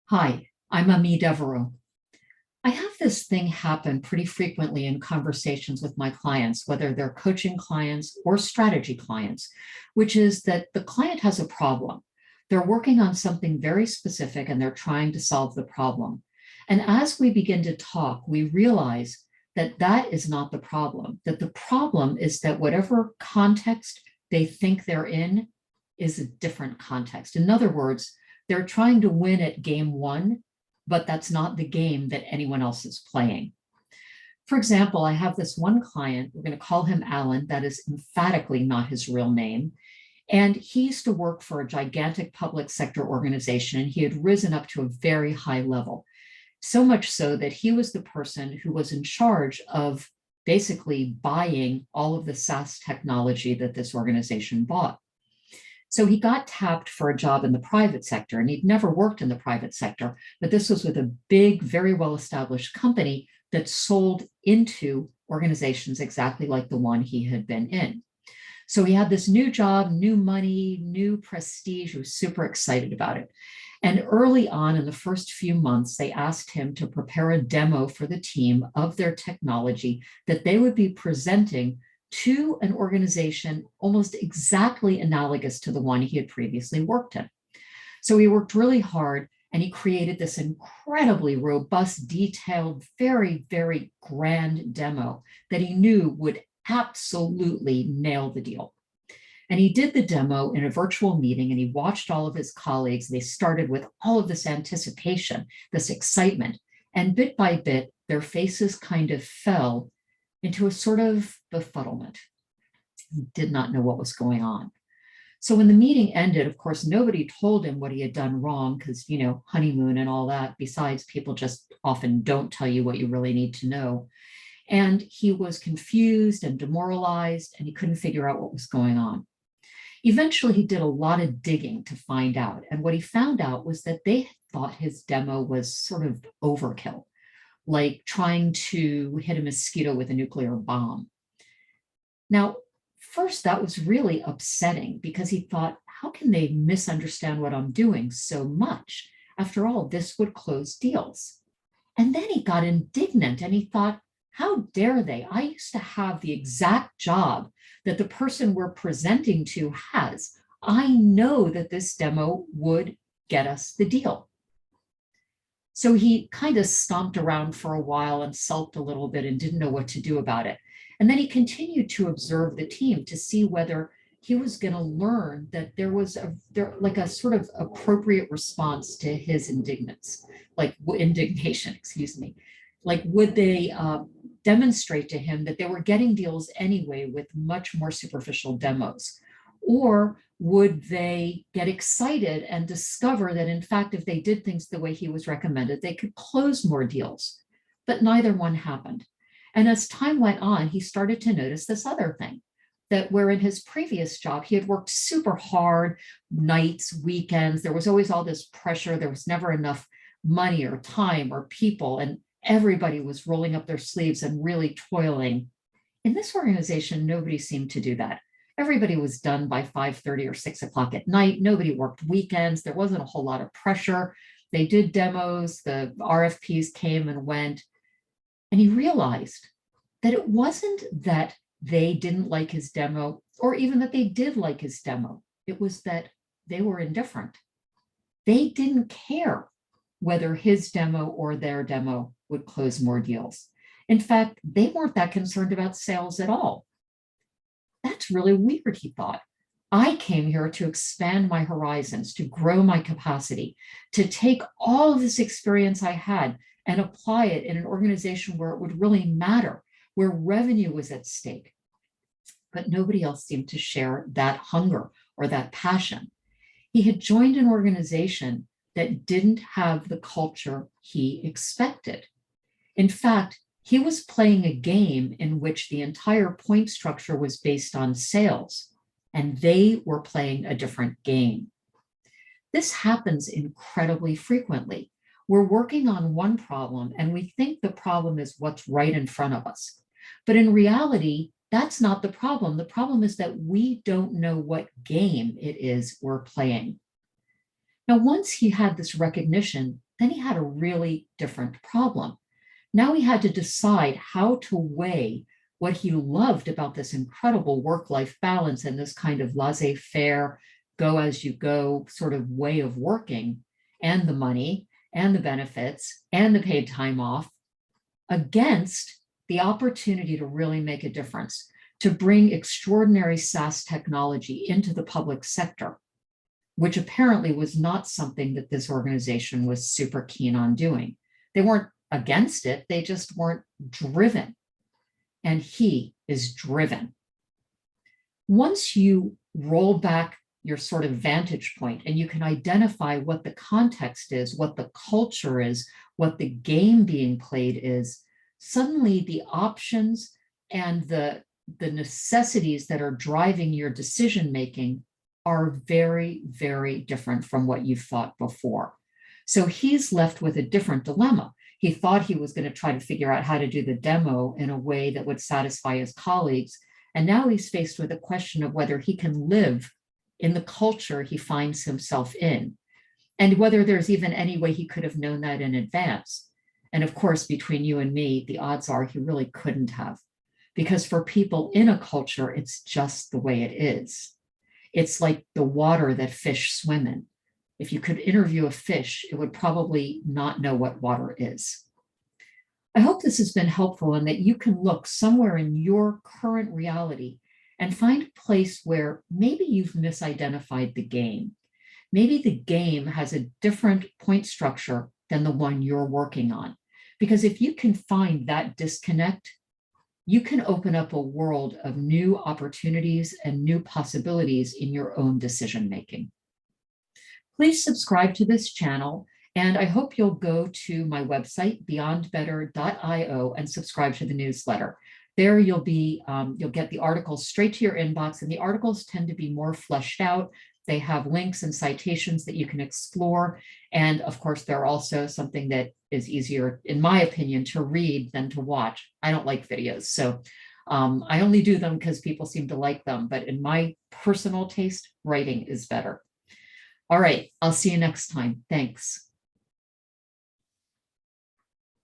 Hi, I'm Ami Devereaux. I have this thing happen pretty frequently in conversations with my clients, whether they're coaching clients or strategy clients, which is that the client has a problem. They're working on something very specific and they're trying to solve the problem. And as we begin to talk, we realize that that is not the problem, that the problem is that whatever context they think they're in is a different context. In other words, they're trying to win at game one, but that's not the game that anyone else is playing. For example, I have this one client, we're going to call him Alan, that is emphatically not his real name. And he used to work for a gigantic public sector organization, and he had risen up to a very high level. So much so that he was the person who was in charge of basically buying all of the SaaS technology that this organization bought. So he got tapped for a job in the private sector, and he'd never worked in the private sector, but this was with a big, very well-established company that sold into organizations exactly like the one he had been in. So he had this new job, new money, new prestige. He was super excited about it. And early on in the first few months, they asked him to prepare a demo for the team of their technology that they would be presenting to an organization almost exactly analogous to the one he had previously worked in. So he worked really hard and he created this incredibly robust, detailed, very, very grand demo that he knew would absolutely nail the deal. And he did the demo in a virtual meeting and he watched all of his colleagues. They started with all of this anticipation, this excitement, and bit by bit, their faces kind of fell into a sort of befuddlement. He did not know what was going on. So when the meeting ended, of course, nobody told him what he had done wrong because, honeymoon and all that. Besides, people just often don't tell you what you really need to know. And he was confused and demoralized, and he couldn't figure out what was going on. Eventually, he did a lot of digging to find out. And what he found out was that they thought his demo was sort of overkill, like trying to hit a mosquito with a nuclear bomb. Now, first, that was really upsetting because he thought, how can they misunderstand what I'm doing so much? After all, this would close deals. And then he got indignant and he thought, how dare they? I used to have the exact job that the person we're presenting to has. I know that this demo would get us the deal. So he kind of stomped around for a while and sulked a little bit and didn't know what to do about it. And then he continued to observe the team to see whether he was going to learn that there was like a sort of appropriate response to his indignation, excuse me. Like, would they demonstrate to him that they were getting deals anyway with much more superficial demos? Or would they get excited and discover that, in fact, if they did things the way he was recommended, they could close more deals? But neither one happened. And as time went on, he started to notice this other thing, that where in his previous job, he had worked super hard, nights, weekends, there was always all this pressure. There was never enough money or time or people, and everybody was rolling up their sleeves and really toiling. In this organization, nobody seemed to do that. Everybody was done by 5:30 or 6 o'clock at night. Nobody worked weekends. There wasn't a whole lot of pressure. They did demos, the RFPs came and went. And he realized that it wasn't that they didn't like his demo or even that they did like his demo. It was that they were indifferent. They didn't care whether his demo or their demo would close more deals. In fact, they weren't that concerned about sales at all. That's really weird, he thought. I came here to expand my horizons, to grow my capacity, to take all of this experience I had and apply it in an organization where it would really matter, where revenue was at stake. But nobody else seemed to share that hunger or that passion. He had joined an organization that didn't have the culture he expected. In fact, he was playing a game in which the entire point structure was based on sales, and they were playing a different game. This happens incredibly frequently. We're working on one problem and we think the problem is what's right in front of us. But in reality, that's not the problem. The problem is that we don't know what game it is we're playing. Now, once he had this recognition, then he had a really different problem. Now he had to decide how to weigh what he loved about this incredible work-life balance and this kind of laissez-faire, go as you go sort of way of working, and the money and the benefits and the paid time off against the opportunity to really make a difference, to bring extraordinary SaaS technology into the public sector, which apparently was not something that this organization was super keen on doing. They weren't against it, they just weren't driven. And he is driven. Once you roll back your sort of vantage point and you can identify what the context is, what the culture is, what the game being played is, suddenly the options and the necessities that are driving your decision making are very, very different from what you thought before. So he's left with a different dilemma. He thought he was going to try to figure out how to do the demo in a way that would satisfy his colleagues. And now he's faced with a question of whether he can live in the culture he finds himself in, and whether there's even any way he could have known that in advance. And of course, between you and me, the odds are he really couldn't have, because for people in a culture, it's just the way it is. It's like the water that fish swim in. If you could interview a fish, it would probably not know what water is. I hope this has been helpful and that you can look somewhere in your current reality and find a place where maybe you've misidentified the game. Maybe the game has a different point structure than the one you're working on. Because if you can find that disconnect, you can open up a world of new opportunities and new possibilities in your own decision making. Please subscribe to this channel, and I hope you'll go to my website, beyondbetter.io, and subscribe to the newsletter. There you'll get the articles straight to your inbox, and the articles tend to be more fleshed out. They have links and citations that you can explore. And of course, they're also something that is easier, in my opinion, to read than to watch. I don't like videos, so I only do them because people seem to like them. But in my personal taste, writing is better. All right, I'll see you next time. Thanks.